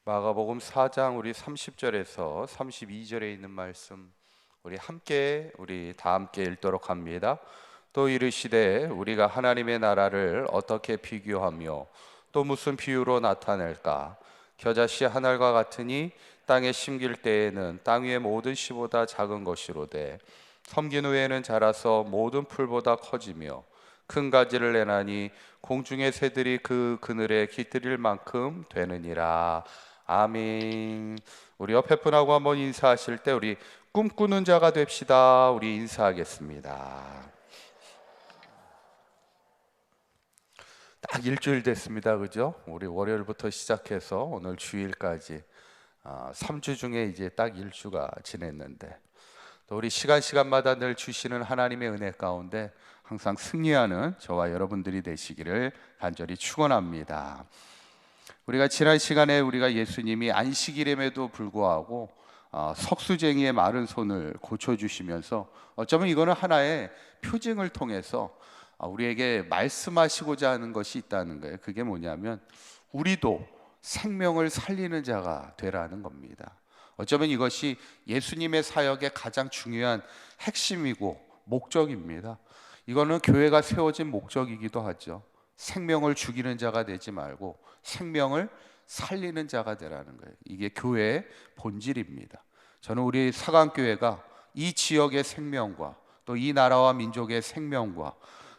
마가복음 4장 우리 30절에서 32절에 있는 말씀 우리 다 함께 읽도록 합니다. 또 이르시되 우리가 하나님의 나라를 어떻게 비교하며 또 무슨 비유로 나타낼까? 겨자씨 한 알과 같으니 땅에 심길 때에는 땅 위의 모든 씨보다 작은 것이로되 섬긴 후에는 자라서 모든 풀보다 커지며 큰 가지를 내나니 공중의 새들이 그 그늘에 깃들일 만큼 되느니라. 아멘. 우리 옆에 분하고 한번 인사하실 때 우리 꿈꾸는 자가 됩시다. 우리 인사하겠습니다. 딱 일주일 됐습니다. 그죠? 우리 월요일부터 시작해서 오늘 주일까지 3주 중에 이제 딱 일주가 지냈는데, 또 우리 시간마다 늘 주시는 하나님의 은혜 가운데 항상 승리하는 저와 여러분들이 되시기를 간절히 축원합니다. 우리가 지난 시간에 우리가 예수님이 안식일임에도 불구하고 석수쟁이의 마른 손을 고쳐주시면서 어쩌면 이거는 하나의 표징을 통해서 우리에게 말씀하시고자 하는 것이 있다는 거예요. 그게 뭐냐면 우리도 생명을 살리는 자가 되라는 겁니다. 어쩌면 이것이 예수님의 사역의 가장 중요한 핵심이고 목적입니다. 이거는 교회가 세워진 목적이기도 하죠. 생명을 죽이는 자가 되지 말고 생명을 살리는 자가 되라는 거예요. 이게 교회의 본질입니다. 저는 우리 사강교회가 이 지역의 생명과 또 이 나라와 민족의 생명과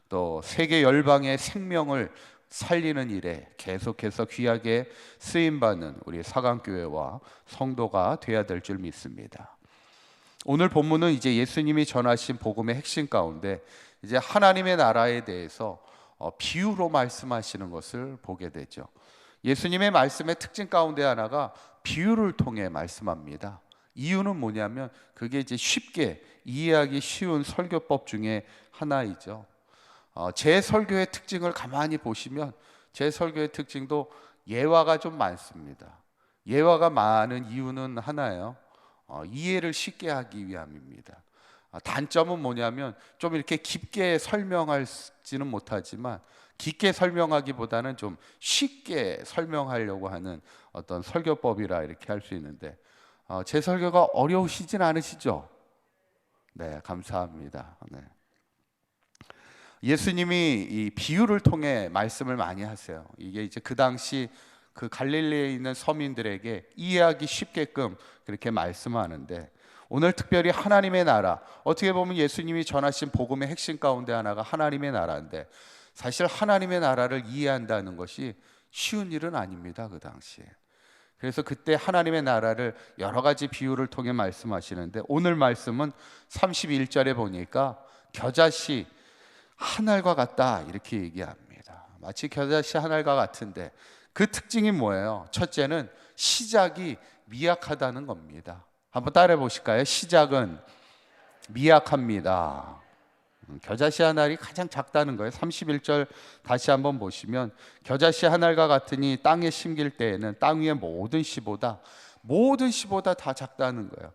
또 세계 열방의 생명을 살리는 일에 계속해서 귀하게 쓰임받는 우리 사강교회와 성도가 되어야 될 줄 믿습니다. 오늘 본문은 이제 예수님이 전하신 복음의 핵심 가운데 이제 하나님의 나라에 대해서 비유로 말씀하시는 것을 보게 되죠. 예수님의 말씀의 특징 가운데 하나가 비유를 통해 말씀합니다. 이유는 뭐냐면 그게 이제 쉽게 이해하기 쉬운 설교법 중에 하나이죠. 제 설교의 특징을 가만히 보시면 제 설교의 특징도 예화가 좀 많습니다. 예화가 많은 이유는 하나예요. 이해를 쉽게 하기 위함입니다. 단점은 뭐냐면 좀 이렇게 깊게 설명하지는 못하지만 깊게 설명하기보다는 좀 쉽게 설명하려고 하는 어떤 설교법이라 이렇게 할 수 있는데, 제 설교가 어려우시진 않으시죠? 네, 감사합니다. 네. 예수님이 이 비유를 통해 말씀을 많이 하세요. 이게 이제 그 당시 그 갈릴리에 있는 서민들에게 이해하기 쉽게끔 그렇게 말씀하는데, 오늘 특별히 하나님의 나라, 어떻게 보면 예수님이 전하신 복음의 핵심 가운데 하나가 하나님의 나라인데, 사실 하나님의 나라를 이해한다는 것이 쉬운 일은 아닙니다. 그 당시에. 그래서 그때 하나님의 나라를 여러 가지 비유를 통해 말씀하시는데, 오늘 말씀은 31절에 보니까 겨자씨 한 알과 같다 이렇게 얘기합니다. 마치 겨자씨 한 알과 같은데 그 특징이 뭐예요? 첫째는 시작이 미약하다는 겁니다. 한번 따라해 보실까요? 시작은 미약합니다. 겨자씨 한 알이 가장 작다는 거예요. 31절 다시 한번 보시면 겨자씨 한 알과 같으니 땅에 심길 때에는 땅 위의 모든 씨보다 다 작다는 거예요.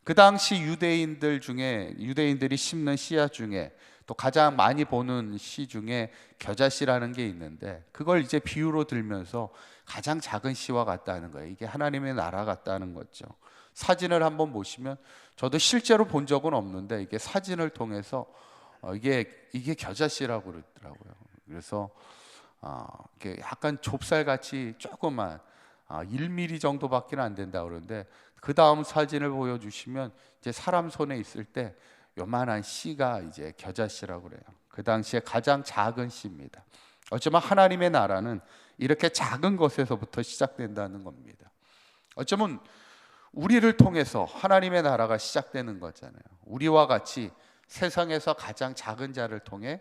그 당시 유대인들이 심는 씨앗 중에 또 가장 많이 보는 씨 중에 겨자씨라는 게 있는데, 그걸 이제 비유로 들면서 가장 작은 씨와 같다는 거예요. 이게 하나님의 나라 같다는 거죠. 사진을 한번 보시면, 저도 실제로 본 적은 없는데 이게 사진을 통해서 이게 겨자씨라고 그러더라고요. 그래서 이게 약간 좁쌀같이 조그만 1mm 정도밖에 안 된다 그러는데, 그 다음 사진을 보여주시면 이제 사람 손에 있을 때 요만한 씨가 이제 겨자씨라고 그래요. 그 당시에 가장 작은 씨입니다. 어쩌면 하나님의 나라는 이렇게 작은 것에서부터 시작된다는 겁니다. 어쩌면 우리를 통해서 하나님의 나라가 시작되는 거잖아요. 우리와 같이 세상에서 가장 작은 자를 통해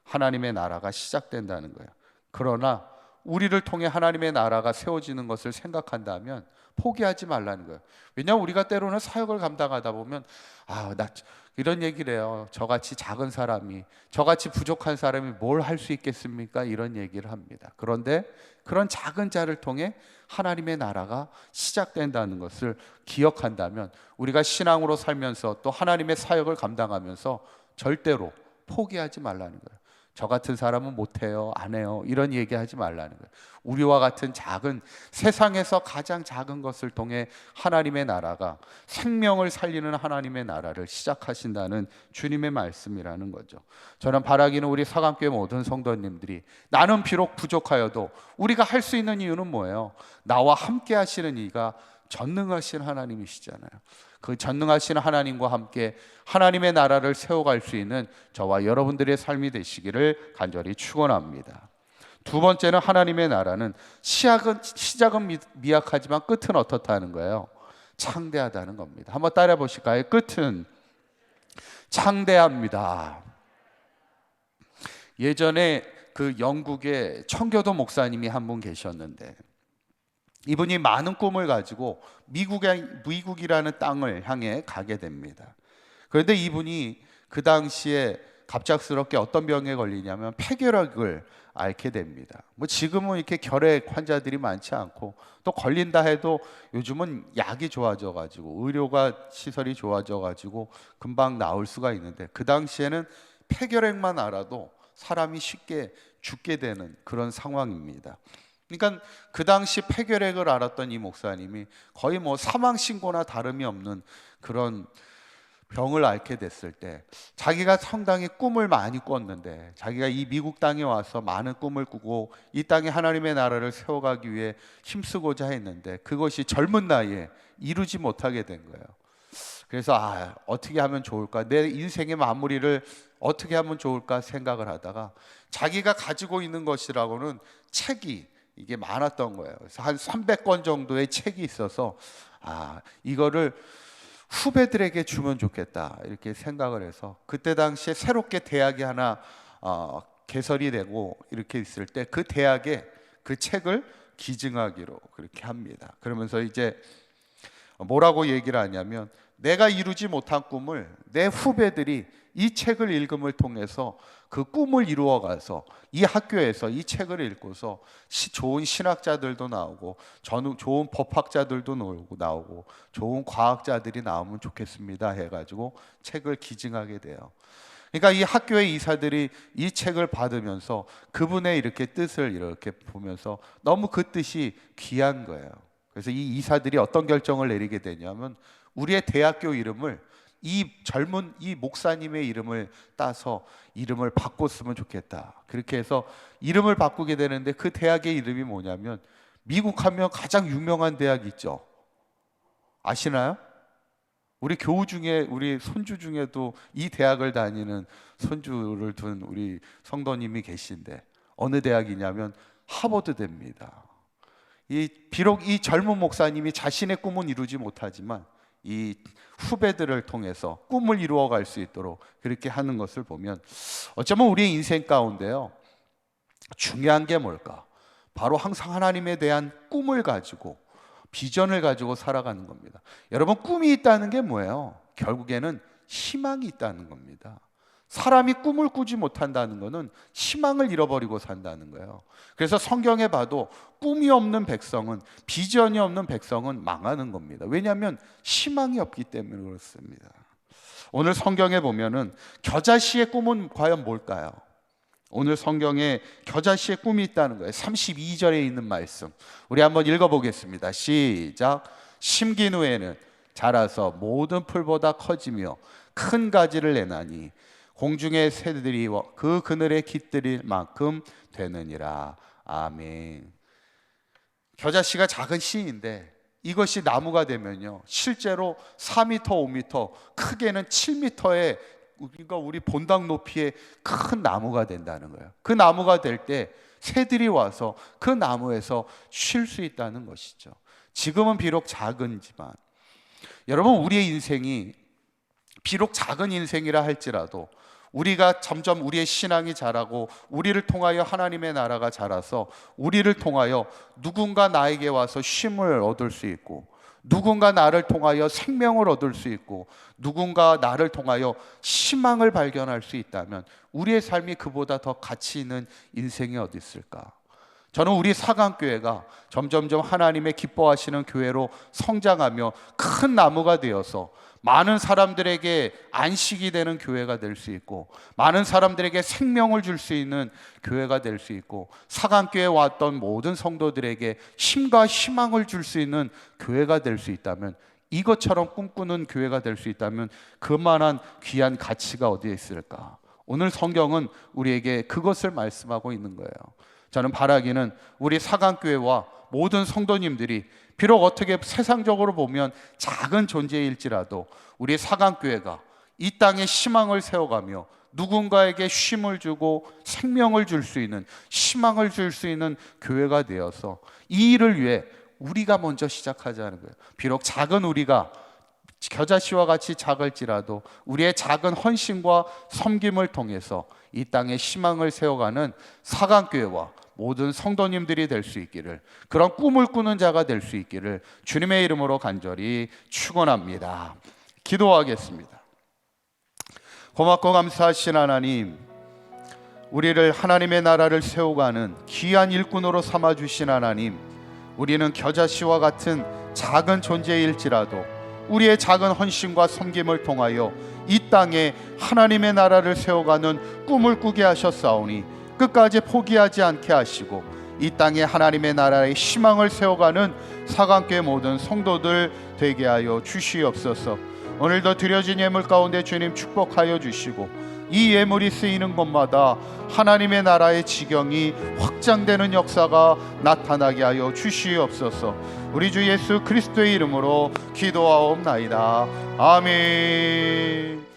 하나님의 나라가 시작된다는 거예요. 그러나 우리를 통해 하나님의 나라가 세워지는 것을 생각한다면 포기하지 말라는 거예요. 왜냐하면 우리가 때로는 사역을 감당하다 보면 나 이런 얘기를 해요. 저같이 작은 사람이, 저같이 부족한 사람이 뭘 할 수 있겠습니까? 이런 얘기를 합니다. 그런데 그런 작은 자를 통해 하나님의 나라가 시작된다는 것을 기억한다면 우리가 신앙으로 살면서 또 하나님의 사역을 감당하면서 절대로 포기하지 말라는 거예요. 저 같은 사람은 못해요, 안 해요, 이런 얘기하지 말라는 거예요. 우리와 같은 작은, 세상에서 가장 작은 것을 통해 하나님의 나라가, 생명을 살리는 하나님의 나라를 시작하신다는 주님의 말씀이라는 거죠. 저는 바라기는 우리 사강교회 모든 성도님들이, 나는 비록 부족하여도 우리가 할 수 있는 이유는 뭐예요? 나와 함께 하시는 이가 전능하신 하나님이시잖아요. 그 전능하신 하나님과 함께 하나님의 나라를 세워갈 수 있는 저와 여러분들의 삶이 되시기를 간절히 축원합니다. 두 번째는, 하나님의 나라는 시작은 미약하지만 끝은 어떻다는 거예요? 창대하다는 겁니다. 한번 따라해 보실까요? 끝은 창대합니다. 예전에 그 영국의 청교도 목사님이 한 분 계셨는데, 이분이 많은 꿈을 가지고 미국이라는 땅을 향해 가게 됩니다. 그런데 이분이 그 당시에 갑작스럽게 어떤 병에 걸리냐면 폐결핵을 앓게 됩니다. 뭐 지금은 이렇게 결핵 환자들이 많지 않고, 또 걸린다 해도 요즘은 약이 좋아져 가지고, 의료가 시설이 좋아져 가지고 금방 나을 수가 있는데, 그 당시에는 폐결핵만 알아도 사람이 쉽게 죽게 되는 그런 상황입니다. 그러니까 그 당시 폐결핵을 앓았던 이 목사님이 거의 뭐 사망 신고나 다름이 없는 그런 병을 앓게 됐을 때, 자기가 상당히 꿈을 많이 꿨는데, 자기가 이 미국 땅에 와서 많은 꿈을 꾸고 이 땅에 하나님의 나라를 세워가기 위해 힘쓰고자 했는데, 그것이 젊은 나이에 이루지 못하게 된 거예요. 그래서 어떻게 하면 좋을까, 내 인생의 마무리를 어떻게 하면 좋을까 생각을 하다가, 자기가 가지고 있는 것이라고는 책이 이게 많았던 거예요. 그래서 한 300권 정도의 책이 있어서 이거를 후배들에게 주면 좋겠다 이렇게 생각을 해서, 그때 당시에 새롭게 대학이 하나 개설이 되고 이렇게 있을 때 그 대학에 그 책을 기증하기로 그렇게 합니다. 그러면서 이제 뭐라고 얘기를 하냐면, 내가 이루지 못한 꿈을 내 후배들이 이 책을 읽음을 통해서 그 꿈을 이루어가서 이 학교에서 이 책을 읽고서 좋은 신학자들도 나오고, 좋은 법학자들도 나오고 좋은 과학자들이 나오면 좋겠습니다 해가지고 책을 기증하게 돼요. 그러니까 이 학교의 이사들이 이 책을 받으면서 그분의 이렇게 뜻을 이렇게 보면서 너무 그 뜻이 귀한 거예요. 그래서 이 이사들이 어떤 결정을 내리게 되냐면, 우리의 대학교 이름을 이 젊은 이 목사님의 이름을 따서 이름을 바꿨으면 좋겠다. 그렇게 해서 이름을 바꾸게 되는데, 그 대학의 이름이 뭐냐면, 미국 하면 가장 유명한 대학 있죠. 아시나요? 우리 교우 중에, 우리 손주 중에도 이 대학을 다니는 손주를 둔 우리 성도님이 계신데, 어느 대학이냐면 하버드대입니다. 비록 이 젊은 목사님이 자신의 꿈은 이루지 못하지만 이 후배들을 통해서 꿈을 이루어갈 수 있도록 그렇게 하는 것을 보면, 어쩌면 우리의 인생 가운데요, 중요한 게 뭘까? 바로 항상 하나님에 대한 꿈을 가지고, 비전을 가지고 살아가는 겁니다. 여러분, 꿈이 있다는 게 뭐예요? 결국에는 희망이 있다는 겁니다. 사람이 꿈을 꾸지 못한다는 것은 희망을 잃어버리고 산다는 거예요. 그래서 성경에 봐도 꿈이 없는 백성은, 비전이 없는 백성은 망하는 겁니다. 왜냐하면 희망이 없기 때문에 그렇습니다. 오늘 성경에 보면은 겨자씨의 꿈은 과연 뭘까요? 오늘 성경에 겨자씨의 꿈이 있다는 거예요. 32절에 있는 말씀 우리 한번 읽어보겠습니다. 시작. 심긴 후에는 자라서 모든 풀보다 커지며 큰 가지를 내나니 공중의 새들이 그 그늘에 깃들일 만큼 되느니라. 아멘. 겨자씨가 작은 씨인데 이것이 나무가 되면요, 실제로 4m, 5m, 크게는 7m의, 그러니까 우리 본당 높이의 큰 나무가 된다는 거예요. 그 나무가 될 때 새들이 와서 그 나무에서 쉴 수 있다는 것이죠. 지금은 비록 작은지만, 여러분, 우리의 인생이 비록 작은 인생이라 할지라도 우리가 점점 우리의 신앙이 자라고 우리를 통하여 하나님의 나라가 자라서 우리를 통하여 누군가 나에게 와서 쉼을 얻을 수 있고, 누군가 나를 통하여 생명을 얻을 수 있고, 누군가 나를 통하여 희망을 발견할 수 있다면 우리의 삶이 그보다 더 가치 있는 인생이 어디 있을까? 저는 우리 사강교회가 점점점 하나님의 기뻐하시는 교회로 성장하며 큰 나무가 되어서 많은 사람들에게 안식이 되는 교회가 될 수 있고, 많은 사람들에게 생명을 줄 수 있는 교회가 될 수 있고, 사강교회에 왔던 모든 성도들에게 힘과 희망을 줄 수 있는 교회가 될 수 있다면, 이것처럼 꿈꾸는 교회가 될 수 있다면 그만한 귀한 가치가 어디에 있을까? 오늘 성경은 우리에게 그것을 말씀하고 있는 거예요. 저는 바라기는 우리 사강교회와 모든 성도님들이 비록 어떻게 세상적으로 보면 작은 존재일지라도 우리 사강교회가 이 땅에 희망을 세워가며 누군가에게 쉼을 주고 생명을 줄 수 있는, 희망을 줄 수 있는 교회가 되어서 이 일을 위해 우리가 먼저 시작하자는 거예요. 비록 작은 우리가 겨자씨와 같이 작을지라도 우리의 작은 헌신과 섬김을 통해서 이 땅에 희망을 세워가는 사강교회와 모든 성도님들이 될 수 있기를, 그런 꿈을 꾸는 자가 될 수 있기를 주님의 이름으로 간절히 축원합니다. 기도하겠습니다. 고맙고 감사하신 하나님, 우리를 하나님의 나라를 세워가는 귀한 일꾼으로 삼아주신 하나님, 우리는 겨자씨와 같은 작은 존재일지라도 우리의 작은 헌신과 섬김을 통하여 이 땅에 하나님의 나라를 세워가는 꿈을 꾸게 하셨사오니 끝까지 포기하지 않게 하시고 이 땅에 하나님의 나라의 희망을 세워가는 사강교회 모든 성도들 되게 하여 주시옵소서. 오늘도 드려진 예물 가운데 주님 축복하여 주시고 이 예물이 쓰이는 곳마다 하나님의 나라의 지경이 확장되는 역사가 나타나게 하여 주시옵소서. 우리 주 예수 그리스도의 이름으로 기도하옵나이다. 아멘.